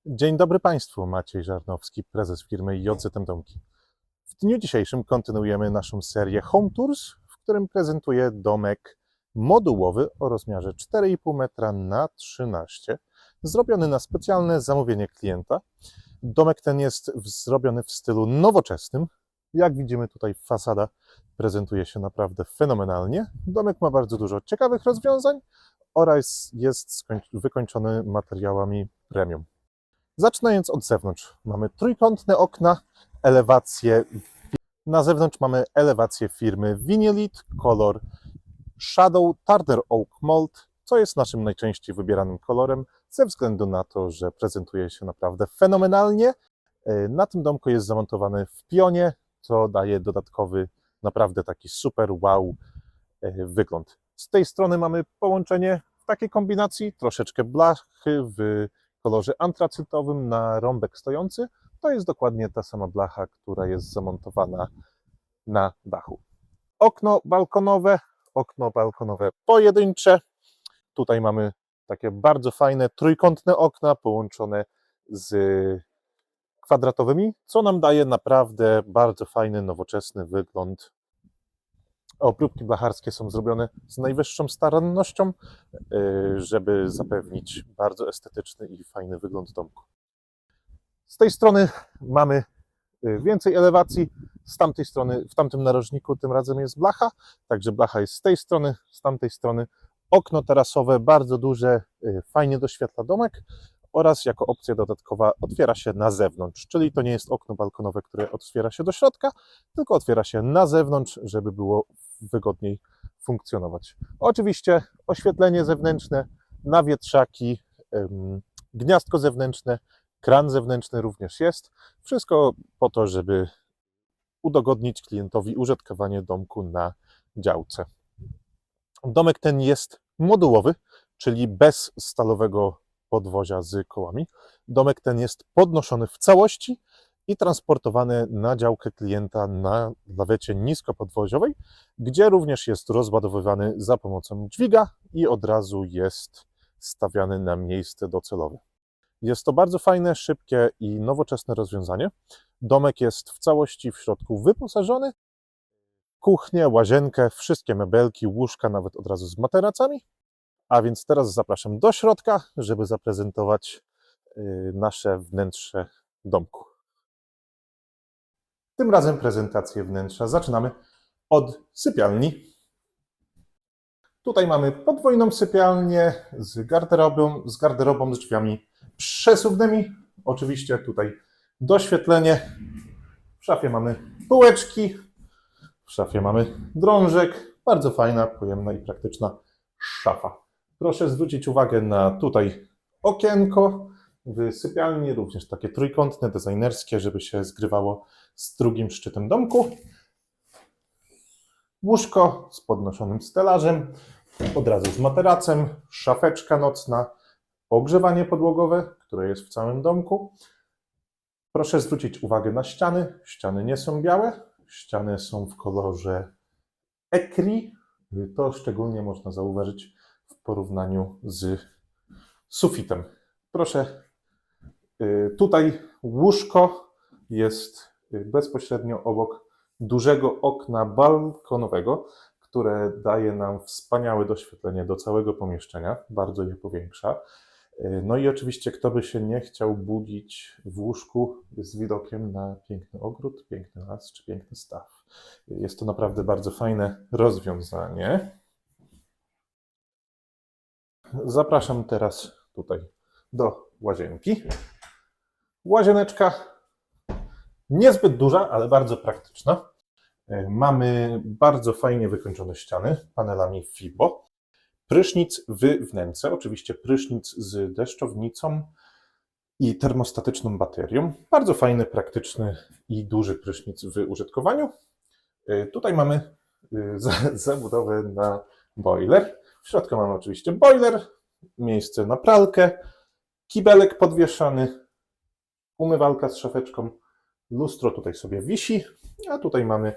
Dzień dobry Państwu, Maciej Żarnowski, prezes firmy JZM Domki. W dniu dzisiejszym kontynuujemy naszą serię Home Tours, w którym prezentuję domek modułowy o rozmiarze 4,5 metra na 13, zrobiony na specjalne zamówienie klienta. Domek ten jest zrobiony w stylu nowoczesnym. Jak widzimy tutaj, fasada prezentuje się naprawdę fenomenalnie. Domek ma bardzo dużo ciekawych rozwiązań oraz jest wykończony materiałami premium. Zaczynając od zewnątrz, mamy trójkątne okna, elewacje. Na zewnątrz mamy elewację firmy Vinylit, kolor Shadow Turner Oak Mold, co jest naszym najczęściej wybieranym kolorem, ze względu na to, że prezentuje się naprawdę fenomenalnie. Na tym domku jest zamontowany w pionie, co daje dodatkowy, naprawdę taki super wow wygląd. Z tej strony mamy połączenie w takiej kombinacji, troszeczkę blachy w kolorze antracytowym na rąbek stojący. To jest dokładnie ta sama blacha, która jest zamontowana na dachu. Okno balkonowe pojedyncze. Tutaj mamy takie bardzo fajne trójkątne okna połączone z kwadratowymi, co nam daje naprawdę bardzo fajny, nowoczesny wygląd. Obróbki blacharskie są zrobione z najwyższą starannością, żeby zapewnić bardzo estetyczny i fajny wygląd domku. Z tej strony mamy więcej elewacji, z tamtej strony, w tamtym narożniku tym razem jest blacha, także blacha jest z tej strony, z tamtej strony. Okno tarasowe, bardzo duże, fajnie doświetla domek oraz jako opcja dodatkowa otwiera się na zewnątrz, czyli to nie jest okno balkonowe, które otwiera się do środka, tylko otwiera się na zewnątrz, żeby było wygodniej funkcjonować. Oczywiście oświetlenie zewnętrzne, nawietrzaki, gniazdko zewnętrzne, kran zewnętrzny również jest. Wszystko po to, żeby udogodnić klientowi użytkowanie domku na działce. Domek ten jest modułowy, czyli bez stalowego podwozia z kołami. Domek ten jest podnoszony w całości i transportowany na działkę klienta na lawecie niskopodwoziowej, gdzie również jest rozładowywany za pomocą dźwiga i od razu jest stawiany na miejsce docelowe. Jest to bardzo fajne, szybkie i nowoczesne rozwiązanie. Domek jest w całości w środku wyposażony. Kuchnię, łazienkę, wszystkie mebelki, łóżka, nawet od razu z materacami. A więc teraz zapraszam do środka, żeby zaprezentować nasze wnętrze domku. Tym razem prezentację wnętrza zaczynamy od sypialni. Tutaj mamy podwójną sypialnię z garderobą, z drzwiami przesuwnymi. Oczywiście tutaj doświetlenie. W szafie mamy półeczki, w szafie mamy drążek. Bardzo fajna, pojemna i praktyczna szafa. Proszę zwrócić uwagę na tutaj okienko w sypialni, również takie trójkątne, designerskie, żeby się zgrywało z drugim szczytem domku. Łóżko z podnoszonym stelażem, od razu z materacem, szafeczka nocna, ogrzewanie podłogowe, które jest w całym domku. Proszę zwrócić uwagę na ściany. Ściany nie są białe, ściany są w kolorze ecri. To szczególnie można zauważyć w porównaniu z sufitem. Proszę, tutaj łóżko jest bezpośrednio obok dużego okna balkonowego, które daje nam wspaniałe doświetlenie do całego pomieszczenia, bardzo je powiększa. No i oczywiście, kto by się nie chciał budzić w łóżku z widokiem na piękny ogród, piękny las czy piękny staw. Jest to naprawdę bardzo fajne rozwiązanie. Zapraszam teraz tutaj do łazienki. Łazieneczka niezbyt duża, ale bardzo praktyczna. Mamy bardzo fajnie wykończone ściany panelami FIBO. Prysznic w wnętrze, oczywiście prysznic z deszczownicą i termostatyczną baterią. Bardzo fajny, praktyczny i duży prysznic w użytkowaniu. Tutaj mamy zabudowę na boiler. W środku mamy oczywiście boiler, miejsce na pralkę, kibelek podwieszany, umywalka z szafeczką, lustro tutaj sobie wisi, a tutaj mamy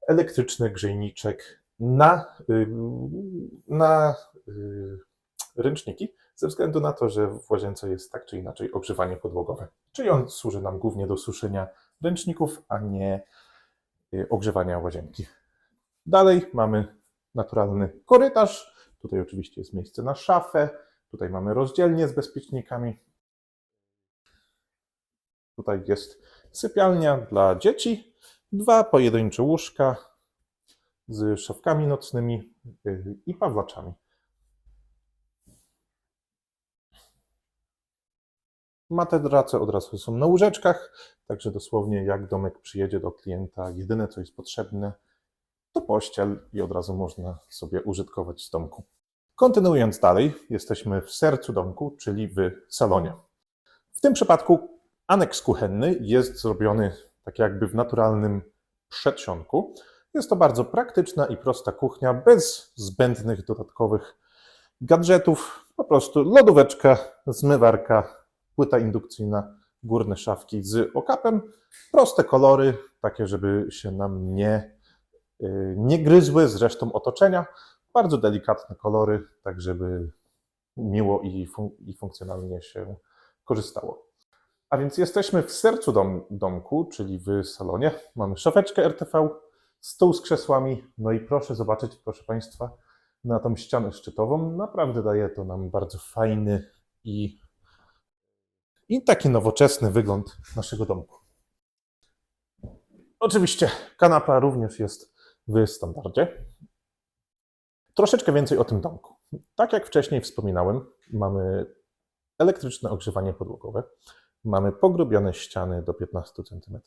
elektryczny grzejniczek na ręczniki ze względu na to, że w łazience jest tak czy inaczej ogrzewanie podłogowe. Czyli on służy nam głównie do suszenia ręczników, a nie ogrzewania łazienki. Dalej mamy naturalny korytarz. Tutaj oczywiście jest miejsce na szafę. Tutaj mamy rozdzielnię z bezpiecznikami. Tutaj jest sypialnia dla dzieci. 2 pojedyncze łóżka z szafkami nocnymi i pawłaczami. Matrace od razu są na łóżeczkach, także dosłownie jak domek przyjedzie do klienta, jedyne co jest potrzebne to pościel i od razu można sobie użytkować z domku. Kontynuując dalej, jesteśmy w sercu domku, czyli w salonie. W tym przypadku aneks kuchenny jest zrobiony tak jakby w naturalnym przedsionku. Jest to bardzo praktyczna i prosta kuchnia, bez zbędnych dodatkowych gadżetów. Po prostu lodóweczka, zmywarka, płyta indukcyjna, górne szafki z okapem. Proste kolory, takie żeby się nam nie gryzły z resztą otoczenia. Bardzo delikatne kolory, tak żeby miło i funkcjonalnie się korzystało. A więc jesteśmy w sercu domku, czyli w salonie. Mamy szafeczkę RTV, stół z krzesłami. No i proszę zobaczyć, proszę Państwa, na tą ścianę szczytową. Naprawdę daje to nam bardzo fajny i taki nowoczesny wygląd naszego domku. Oczywiście kanapa również jest w standardzie. Troszeczkę więcej o tym domku. Tak jak wcześniej wspominałem, mamy elektryczne ogrzewanie podłogowe. Mamy pogrubione ściany do 15 cm.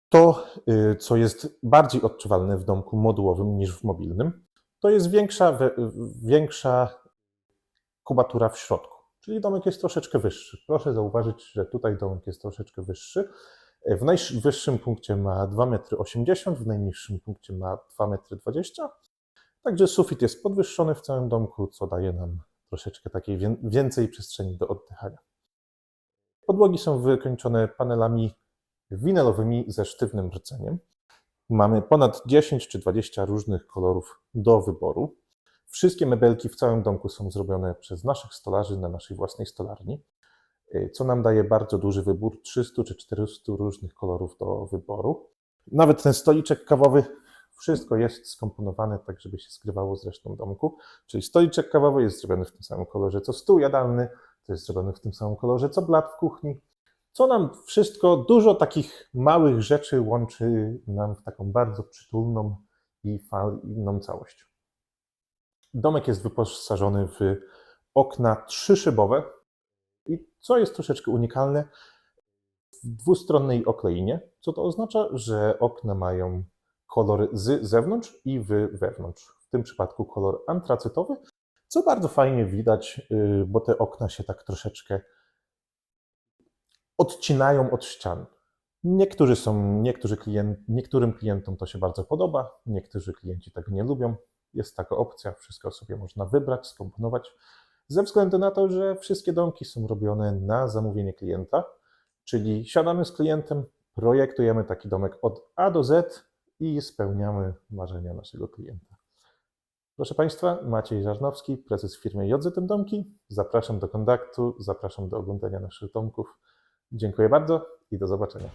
To, co jest bardziej odczuwalne w domku modułowym niż w mobilnym, to jest większa kubatura w środku, czyli domek jest troszeczkę wyższy. Proszę zauważyć, że tutaj domek jest troszeczkę wyższy. W najwyższym punkcie ma 2,80 m, w najniższym punkcie ma 2,20 m. Także sufit jest podwyższony w całym domku, co daje nam troszeczkę takiej więcej przestrzeni do oddychania. Podłogi są wykończone panelami winylowymi ze sztywnym rdzeniem. Mamy ponad 10 czy 20 różnych kolorów do wyboru. Wszystkie mebelki w całym domku są zrobione przez naszych stolarzy na naszej własnej stolarni, co nam daje bardzo duży wybór, 300 czy 400 różnych kolorów do wyboru. Nawet ten stoliczek kawowy, wszystko jest skomponowane tak, żeby się skrywało z resztą domku. Czyli stoliczek kawowy jest zrobiony w tym samym kolorze co stół jadalny, to jest zrobione w tym samym kolorze co blat w kuchni. Co nam wszystko, dużo takich małych rzeczy łączy nam w taką bardzo przytulną i fajną całość. Domek jest wyposażony w okna 3-szybowe i co jest troszeczkę unikalne, w dwustronnej okleinie, co to oznacza, że okna mają kolor z zewnątrz i wewnątrz. W tym przypadku kolor antracytowy, co bardzo fajnie widać, bo te okna się tak troszeczkę odcinają od ścian. Niektórym klientom to się bardzo podoba, niektórzy klienci tego nie lubią. Jest taka opcja, wszystko sobie można wybrać, skomponować, ze względu na to, że wszystkie domki są robione na zamówienie klienta, czyli siadamy z klientem, projektujemy taki domek od A do Z i spełniamy marzenia naszego klienta. Proszę Państwa, Maciej Żarnowski, prezes firmy JZM Domki. Zapraszam do kontaktu, zapraszam do oglądania naszych domków. Dziękuję bardzo i do zobaczenia.